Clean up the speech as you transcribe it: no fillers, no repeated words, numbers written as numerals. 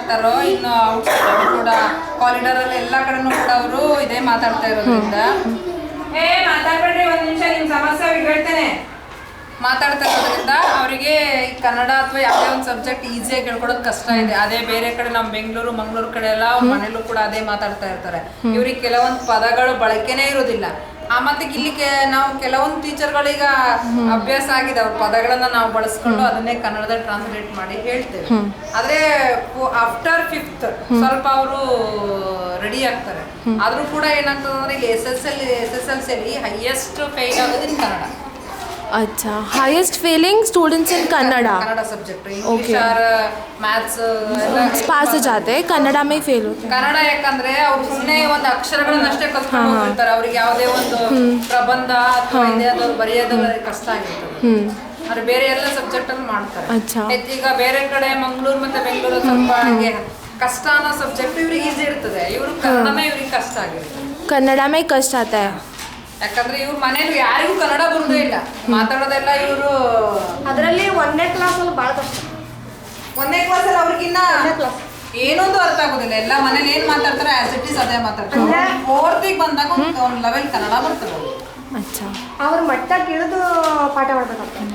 ಆಗ್ತಾರೋ ಇನ್ನು ಔಟ್ಸೈಡ್ ಕೂಡ ಕಾರಿಡಾರ್ ಅಲ್ಲಿ ಎಲ್ಲ ಕಡೆನೂ ಕೂಡ ಅವರು ಇದೇ ಮಾತಾಡ್ತಾ ಇರೋದ್ರಿಂದ ಮಾತಾಡ್ಬೇಡ್ರಿ ಒಂದ್ ನಿಮಿಷ ನಿಮ್ ಸಮಸ್ಯೆ ಅವ್ರಿಗೆ ಹೇಳ್ತೇನೆ ಮಾತಾಡ್ತಾ ಇರೋದ್ರಿಂದ ಅವರಿಗೆ ಕನ್ನಡ ಅಥವಾ ಯಾವುದೇ ಒಂದು ಸಬ್ಜೆಕ್ಟ್ ಈಸಿಯಾಗಿ ಹೇಳ್ಕೊಡೋದು ಕಷ್ಟ ಇದೆ. ಅದೇ ಬೇರೆ ಕಡೆ ನಮ್ಮ ಬೆಂಗಳೂರು ಮಂಗಳೂರು ಕಡೆ ಎಲ್ಲ ಅವ್ರ ಮನೇಲೂ ಕೂಡ ಅದೇ ಮಾತಾಡ್ತಾ ಇರ್ತಾರೆ. ಇವ್ರಿಗೆ ಕೆಲವೊಂದು ಪದಗಳು ಬಳಕೆನೇ ಇರೋದಿಲ್ಲ. ಮತ್ತೆ ಇಲ್ಲಿ ನಾವು ಕೆಲವೊಂದು ಟೀಚರ್ಗಳೀಗ ಅಭ್ಯಾಸ ಆಗಿದೆ ಅವ್ರ ಪದಗಳನ್ನ ನಾವು ಬಳಸ್ಕೊಂಡು ಅದನ್ನೇ ಕನ್ನಡದಲ್ಲಿ ಟ್ರಾನ್ಸ್ಲೇಟ್ ಮಾಡಿ ಹೇಳ್ತೇವೆ. ಆದ್ರೆ ಆಫ್ಟರ್ 5th ಸ್ವಲ್ಪ ಅವರು ರೆಡಿ ಆಗ್ತಾರೆ. ಆದ್ರೂ ಕೂಡ ಏನಾಗ್ತದೆ ಅಂದ್ರೆ ಇಲ್ಲಿ SSLC ಹೈಯೆಸ್ಟ್ ಫೇಲ್ ಆಗೋದು ಇನ್ ಕನ್ನಡ. अच्छा, highest failing students in Kannada Kannada subject English और मैथ्स पास हो जाते हैं, कन्नड़ा में ही फेल होते हैं. ಕನ್ನಡ ಯಾಕಂದ್ರೆ ಅವ್ರು ಸುಮ್ಮನೆ ಒಂದು ಅಕ್ಷರಗಳನ್ನಷ್ಟೇ ಕಲ್ತ್ಕೊಂಡು ಹೋಗ್ತಿರ್ತಾರೆ. ಅವ್ರಿಗೆ ಯಾವುದೇ ಒಂದು ಪ್ರಬಂಧ ಅಥವಾ ಇದ್ಯಾವ್ದು ಬರೆಯೋದು ಕಷ್ಟ ಆಗಿರ್ತದೆ. ಅವ್ರು ಬೇರೆ ಎಲ್ಲ ಸಬ್ಜೆಕ್ಟ್ ಅಲ್ಲಿ ಮಾಡ್ತಾರೆ. ಈಗ ಬೇರೆ ಕಡೆ ಮಂಗಳೂರು ಮತ್ತೆ ಬೆಂಗಳೂರು ಸ್ವಲ್ಪ ಹಾಗೆ ಕಷ್ಟ ಅನ್ನೋ ಸಬ್ಜೆಕ್ಟ್ ಇವ್ರಿಗೆ ಈಸಿ ಇರ್ತದೆ. ಇವರು ಕನ್ನಡನೇ ಇವ್ರಿಗೆ ಕಷ್ಟ ಆಗಿರ್ತದೆ. कन्नड़ा में ही कष्ट आता है ಯಾಕಂದ್ರೆ ಇವ್ರ ಮನೇಲಿ ಯಾರಿಗೂ ಕನ್ನಡ ಬರೋದೇ ಇಲ್ಲ. ಮಾತಾಡೋದೆಲ್ಲ ಇವರು ಅದರಲ್ಲಿ 1ನೇ ಕ್ಲಾಸಲ್ಲಿ ಭಾಳ ಕಷ್ಟ. 1ನೇ ಕ್ಲಾಸಲ್ಲಿ ಅವ್ರಿಗಿನ್ನ ಏನೊಂದು ಅರ್ಥ ಆಗೋದಿಲ್ಲ. ಎಲ್ಲ ಮನೇಲಿ ಏನ್ ಮಾತಾಡ್ತಾರೆ ಆಸ್ ಇಟ್ ಈಸ್ ಅದೇ ಮಾತಾಡ್ತಾರೆ. 4th ಬಂದಾಗ ಒಂದು ಲೆವೆಲ್ ಕನ್ನಡ ಬರ್ತದೆ. अच्छा, ಅವ್ರ ಮಟ್ಟಕ್ಕೆ ಇಳಿದು ಪಾಠ ಮಾಡ್ಬೇಕಾಗ್ತದೆ.